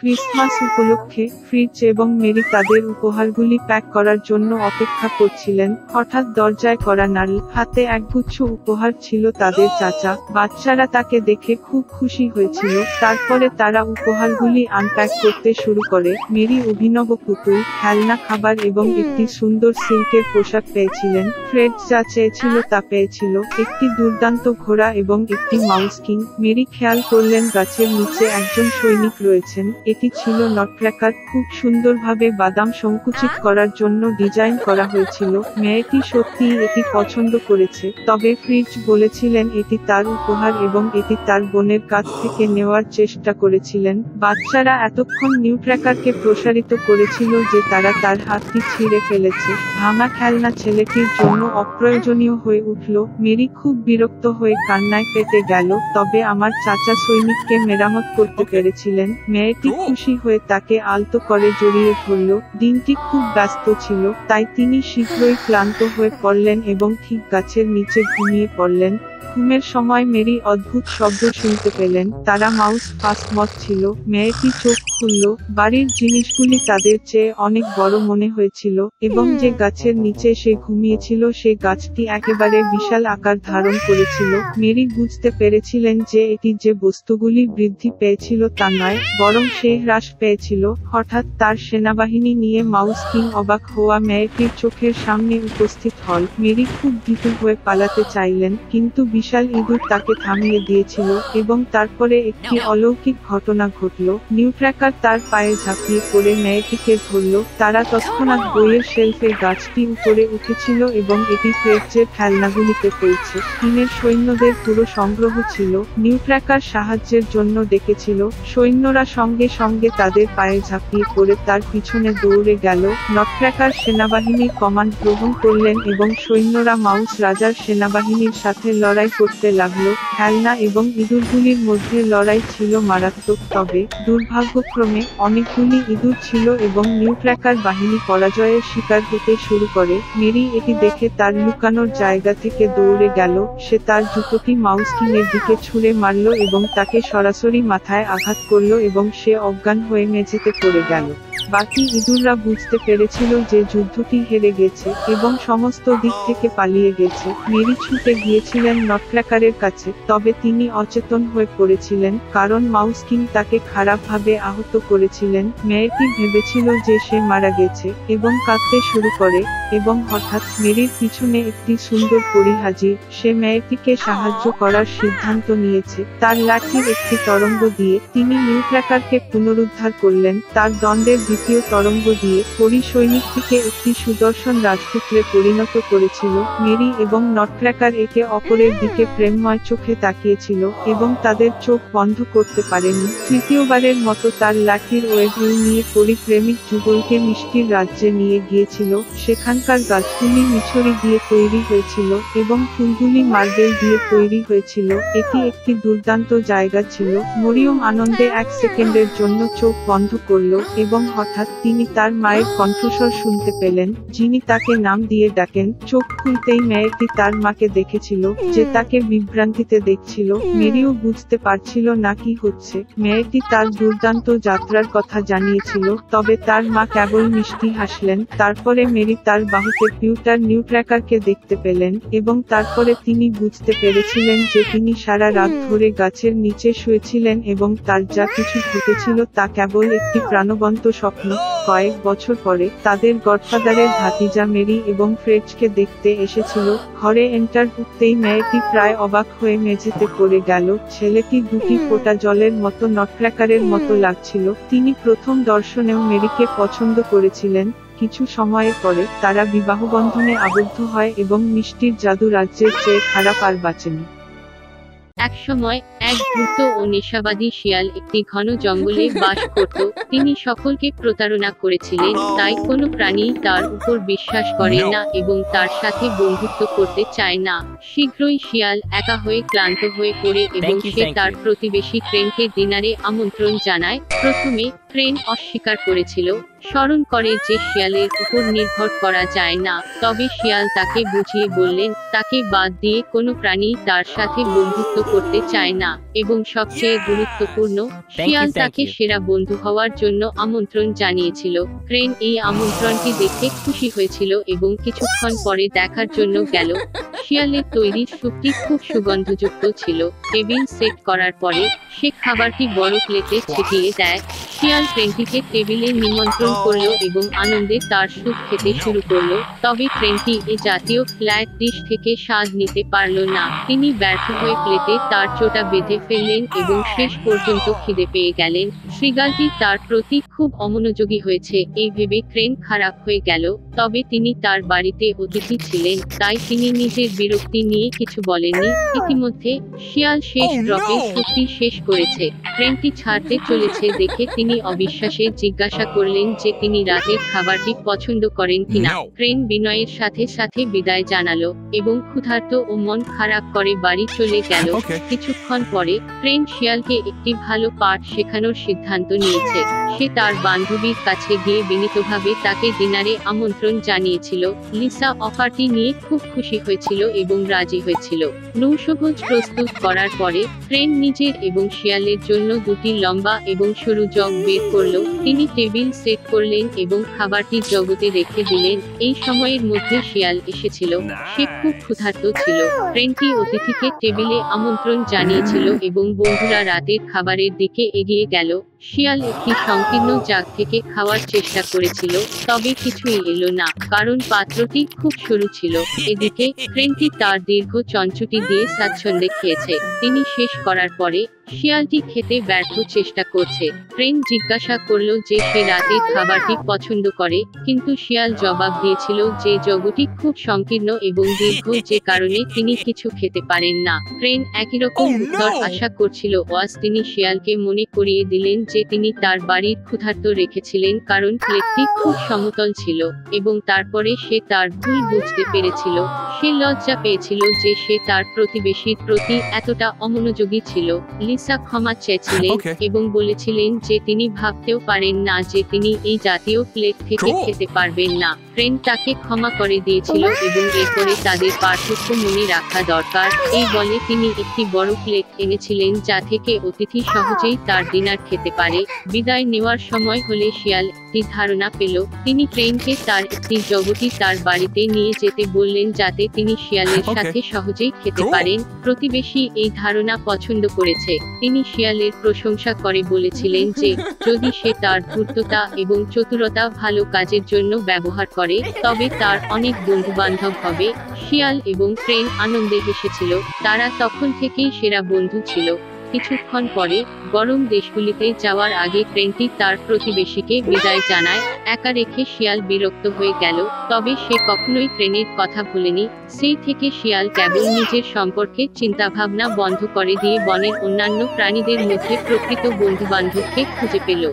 Christmas উপলক্ষে fridge এবং Mary তাদের উপহারগুলি প্যাক করার জন্য অপেক্ষা করছিলেন। হঠাৎ দরজায় কড়া নাড়ল, হাতে একগুচ্ছ উপহার ছিল তাদের চাচা। বাচ্চারা তাকে দেখে খুব খুশি হয়েছিল। তারপরে তারা উপহারগুলি আনপ্যাক করতে শুরু করে। মেরি অভিনব পুতুল, খেলনা, খাবার এবং একটি সুন্দর সিল্কের পোশাক পেয়েছিলেন। ফ্রেড যা চেয়েছিল তা পেয়েছিল, একটি দুর্দান্ত ঘোড়া এবং একটি মাউস কিং। মেরি খেয়াল করলেন গাছের নিচে একজন সৈনিক রয়েছেন। এটি ছিল নটক্র্যাকার, খুব সুন্দরভাবে বাদাম সংকুচিত করার জন্য ডিজাইন করা হয়েছিল। মেয়েটি সত্যিই এটি পছন্দ করেছে, তবে ফ্রিজ বলেছিলেন এটি তার উপহার এবং এটি তার বোনের কাছ থেকে নেওয়ার চেষ্টা করেছিলেন। বাচ্চারা এতক্ষণ নিউট্র্যাকারকে প্রসারিত করেছিল যে তারা তার হাতটি ছিঁড়ে ফেলেছে। ভাঙা খেলনা ছেলেটির জন্য অপ্রয়োজনীয় হয়ে উঠল। মেরি খুব বিরক্ত হয়ে কান্নায় ফেটে গেল। তবে আমার চাচা সৈনিককে মেরামত করতে পেরেছিলেন। মেয়েটি খুশি হয়ে তাকে আলতো করে জড়িয়ে ধরল। দিনটি খুব ব্যস্ত ছিল, তাই তিনি শীঘ্রই ক্লান্ত হয়ে পড়লেন এবং ঠিক গাছের নিচে ঘুমিয়ে পড়লেন। ঘুমের সময় মেরি অদ্ভুত শব্দ শুনতে পেলেন। তারা মাউস ফাস্টমথ ছিল। মেয়েটি চোখ খুলল। বাড়ির জিনিসগুলি তাদের চেয়ে অনেক বড় মনে হয়েছিল এবং যে গাছের নিচে সে ঘুমিয়েছিল সে গাছটি একেবারে বিশাল আকার ধারণ করেছিল। মেরি বুঝতে পেরেছিলেন যে এটি যে বস্তুগুলি বৃদ্ধি পেয়েছিল তা নয়, বরং সে হ্রাস পেয়েছিল। হঠাৎ তার সেনাবাহিনী নিয়ে মাউস কিং অবাক হওয়া মেয়েটির চোখের সামনে উপস্থিত হল। মেরি খুব ভীতু হয়ে পালাতে চাইলেন, কিন্তু বিশাল ইঁদুর তাকে থামিয়ে দিয়েছিল এবং তারপরে একটি অলৌকিক ঘটনা ঘটল। নিউট্র্যাকার তার পায়ে ঝাঁপিয়ে পড়ে মেয়েটিকে ধরল। তারা তৎক্ষণাৎ বইয়ের শেলফে গাছটি উপরে উঠেছিল এবং এটি ফ্রেডজের খেলনাগুলিতে পড়ছে। চীনের সৈন্যদের পুরো সংগ্রহ ছিল। নিউট্র্যাকার সাহায্যের জন্য ডেকেছিল। সৈন্যরা সঙ্গে সঙ্গে তাদের পায়ে ঝাঁপিয়ে পড়ে তার পিছনে দৌড়ে গেল। নটক্র্যাকার সেনাবাহিনীর কমান্ড গ্রহণ করলেন এবং সৈন্যরা মাউস রাজার সেনাবাহিনীর সাথে লড়াই করতে লাগলো। খেলনা এবং ইঁদুরগুলির মধ্যে লড়াই ছিল মারাত্মক, তবে দুর্ভাগ্যক্রমে অনেকগুলি ইঁদুর ছিল এবং নিউট্র্যাকার বাহিনী পরাজয়ের শিকার হতে শুরু করে। মেরি এটি দেখে তার লুকানোর জায়গা থেকে দৌড়ে গেল। সে তার জুতোটি মাউস কিংয়ের দিকে ছুঁড়ে মারল এবং তাকে সরাসরি মাথায় আঘাত করল এবং সে অজ্ঞান হয়ে মেঝেতে পড়ে গেল। বাকি ইঁদুররা বুঝতে পেরেছিল যে যুদ্ধটি হেরে গেছে এবং সমস্ত দিক থেকে পালিয়ে গেছে। মেরি ছুটে গিয়েছিলেন নটক্র্যাকারের কাছে, তবে তিনি অচেতন হয়ে পড়েছিলেন কারণ মাউস কিং তাকে খারাপভাবে আহত করেছিলেন। মেয়েটি ভেবেছিল যে সে মারা গেছে এবং কাঁদতে শুরু করে এবং হঠাৎ মেরির পিছনে একটি সুন্দর পরী হাজির। সে মেয়েটিকে সাহায্য করার সিদ্ধান্ত নিয়েছে। তার লাঠির একটি তরঙ্গ দিয়ে তিনি নিউট্র্যাকারকে পুনরুদ্ধার করলেন। তার দণ্ডের দ্বিতীয় তরঙ্গ দিয়ে পরী সৈনিকটিকে একটি সুদর্শন রাজপুত্রে পরিণত করেছিল। মেরি এবং নটক্র্যাকার একে অপরের দিকে প্রেমময় চোখে তাকিয়েছিল এবং তাদের চোখ বন্ধ করতে পারেনি। তৃতীয়বারের মতো তার লাঠির ওয়েভল নিয়ে পরী প্রেমিক যুগলকে মিষ্টির রাজ্যে নিয়ে গিয়েছিল। সেখানকার গাছগুলি মিছরি দিয়ে তৈরি হয়েছিল এবং ফুলগুলি মার্বেল দিয়ে তৈরি হয়েছিল। এটি একটি দুর্দান্ত জায়গা ছিল। মরিয়ম আনন্দে এক সেকেন্ডের জন্য চোখ বন্ধ করল এবং হঠাৎ তিনি তার মায়ের কণ্ঠস্বর শুনতে পেলেন, যিনি তাকে নাম দিয়ে ডাকেন। চোখ খুলতেই মেয়েটি তার মাকে দেখেছিল, যে তাকে বিভ্রান্তিতে দেখছিল। মেরিও বুঝতে পারছিল না কি হচ্ছে। মেয়েটি তার দুর্দান্ত যাত্রার কথা জানিয়েছিল, তবে তার মা কেবল মিষ্টি হাসলেন। তারপরে মেরি তার বাহুতে পিউটার নিউট্র্যাকারকে দেখতে পেলেন এবং তারপরে তিনি বুঝতে পেরেছিলেন যে তিনি সারা রাত ধরে গাছের নিচে শুয়েছিলেন এবং তার যা কিছু ঘটেছিল তা কেবল একটি প্রাণবন্ত স্বপ্ন। কয়েক বছর পরে তাদের গডফাদারের ভাতিজা মেরি এবং ফ্রেডকে দেখতে এসেছিল। ঘরে এন্টার ঢুকতেই মেয়েটি প্রায় অবাক হয়ে মেঝেতে পড়ে গেল। ছেলেটি দুটি ফোঁটা জলের মতো নটক্র্যাকারের মতো লাগছিল। তিনি প্রথম দর্শনেও মেরিকে পছন্দ করেছিলেন। কিছু সময়ের পরে তারা বিবাহবন্ধনে আবদ্ধ হয় এবং মিষ্টির জাদু রাজ্যের চেয়ে খারাপ আর বাঁচেনি। একসময় এক দ্রুত ও নেশাবাদী শিয়াল একটি ঘন জঙ্গলে বাস করত। তিনি সকলকে প্রতারণা করেছিলেন, তাই কোনো প্রাণী তার উপর বিশ্বাস করে না এবং তার সাথে বন্ধুত্ব করতে চায় না। শীঘ্রই শিয়াল একা হয়ে ক্লান্ত হয়ে পড়ে এবং সে তার প্রতিবেশী ক্রেনকে ডিনারে আমন্ত্রণ জানায়। প্রথমে ক্রেন অস্বীকার করেছিল, স্মরণ করে যে শিয়ালের উপর নির্ভর করা যায় না। তবে শিয়াল তাকে বুঝিয়ে বললেন, তাকে বাদ দিয়ে কোনো প্রাণী তার সাথে বন্ধুত্ব করতে চায় না, এবং সবচেয়ে গুরুত্বপূর্ণ, শিয়াল তাকে সেরা বন্ধু হওয়ার জন্য আমন্ত্রণ জানিয়েছিল। ক্রেন এই আমন্ত্রণটি দেখে খুশি হয়েছিল এবং কিছুক্ষণ পরে দেখার জন্য গেল। শিয়ালের তৈরি স্যুপটি খুব সুগন্ধযুক্ত ছিল। টেবিল সেট করার পরে সে খাবারটি বড় প্লেটে ছিটিয়ে দেয়। শিয়াল ক্রেনটিকে টেবিলে নিমন্ত্রণ করলো এবং আনন্দে তার স্যুপ খেতে শুরু করলো। তবে ক্রেনটি এ জাতীয় ফ্ল্যাট ডিশ থেকে স্বাদ নিতে পারল না। তিনি ব্যর্থ হয়ে প্লেটে তার চোটা বেঁধে ফেললেন এবং শেষ পর্যন্ত খিদে পেয়ে গেলেন। শৃগালটি তার প্রতি খুব অমনোযোগী হয়েছে এই ভেবে ক্রেন খারাপ হয়ে গেল। তবে তিনি তার বাড়িতে অতিথি ছিলেন, তাই তিনি নিজের বিরক্তি নিয়ে কিছু বলেননি। ইতিমধ্যে শিয়াল শেষ ড্রপে স্যুপটি শেষ করেছে। ক্রেনটি ছাড়তে চলেছে দেখে তিনি অবিশ্বাসে জিজ্ঞাসা করলেন যে তিনি রাতের খাবারটি পছন্দ করেন কিনা। ক্রেন বিনয়ের সাথে সাথে বিদায় জানালো এবং ক্ষুধার্ত ও মন খারাপ করে বাড়ি চলে গেল। কিছুক্ষণ পরে ক্রেন শিয়ালকে একটি ভালো পাঠ শেখানোর সিদ্ধান্ত নিয়েছে। সে তার বান্ধবীর কাছে গিয়ে বিনীতভাবে তাকে ডিনারে আমন্ত্রণ জানিয়েছিল। লিসা অফারটি নিয়ে খুব খুশি হয়েছিল এবং রাজি হয়েছিল। নৌশভোজ প্রস্তুত করার পরে ক্রেন নিজের এবং শিয়ালের জন্য দুটি লম্বা এবং সরু জগ বের করলো। তিনি টেবিল সেট করলেন এবং খাবারটি জগতে রেখে দিলেন। এই সময়ের মধ্যে শিয়াল এসেছিল। সে খুব ক্ষুধার্ত ছিল। ক্রেনটি অতিথিকে টেবিলে আমন্ত্রণ জানিয়েছিল এবং বন্ধুরা রাতের খাবারের দিকে এগিয়ে গেল। শিয়াল একটি সংকীর্ণ জাগ থেকে খাওয়ার চেষ্টা করেছিল, তবে কিছুই এলো না, কারণ পাত্রটি খুব সরু ছিল। এদিকে ক্রেনটি তার দীর্ঘ চঞ্চুটি দিয়ে স্বাচ্ছন্দ্যে খেয়েছে। তিনি শেষ করার পরে শিয়ালটি খেতে ব্যর্থ চেষ্টা করছে। ক্রেন জিজ্ঞাসা করল যে সে রাতের খাবারটি পছন্দ করে, কিন্তু শিয়াল জবাব দিয়েছিল যে জগটি খুব সংকীর্ণ এবং দীর্ঘ, যে কারণে তিনি কিছু খেতে পারেন না। ক্রেন একই রকম উত্তর আশা করছিল। ওয়াজ তিনি শিয়ালকে মনে করিয়ে দিলেন যে তিনি তার বাড়ির ক্ষুধার্ত রেখেছিলেন কারণ প্লেটটি খুব সমতল ছিল, এবং তারপরে সে তার ভুল বুঝতে পেরেছিল। সে লজ্জা পেয়েছিল যে সে তার প্রতিবেশীর প্রতি এতটা অমনোযোগী ছিল। লিসা ক্ষমা চেয়েছিলেন এবং বলেছিলেন যে তিনি ভাবতেও পারেন না যে তিনি এই জাতীয় প্লেট থেকে খেতে পারবেন না। ক্রেন তাকে ক্ষমা করে দিয়েছিল এবং এরপরে তাদের পার্থক্য মনে রাখা দরকার, এই বলে তিনি একটি বড় প্লেট এনেছিলেন যা থেকে অতিথি সহজেই তার ডিনার খেতে পারে। বিদায় নেওয়ার সময় হলে শিয়াল একটি ধারণা পেল। তিনি ক্রেনকে তার একটি জগটি তার বাড়িতে নিয়ে যেতে বললেন যাতে তিনি শিয়ালের সাথে সহজেই খেতে পারেন। প্রতিবেশী এই ধারণা পছন্দ করেছে। তিনি শিয়ালের প্রশংসা করে বলেছিলেন যে যদি সে তার ধূর্ততা এবং চতুরতা ভালো কাজের জন্য ব্যবহার করে তবে তার অনেক বন্ধুবান্ধব হবে। শিয়াল এবং ক্রেন আনন্দে হেসেছিল। তারা তখন থেকেই সেরা বন্ধু ছিল। কিছুক্ষণ পরে গরম দেশগুলিতে যাওয়ার আগে ক্রেনটি তার প্রতিবেশীকে বিদায় জানায়। একা রেখে শিয়াল বিরক্ত হয়ে গেল, তবে সে কখনোই ক্রেনের কথা ভুলেনি। সেই থেকে শিয়াল কেবল নিজের সম্পর্কে চিন্তাভাবনা বন্ধ করে দিয়ে বনের অন্যান্য প্রাণীদের মধ্যে প্রকৃত বন্ধুবান্ধবকে খুঁজে পেল।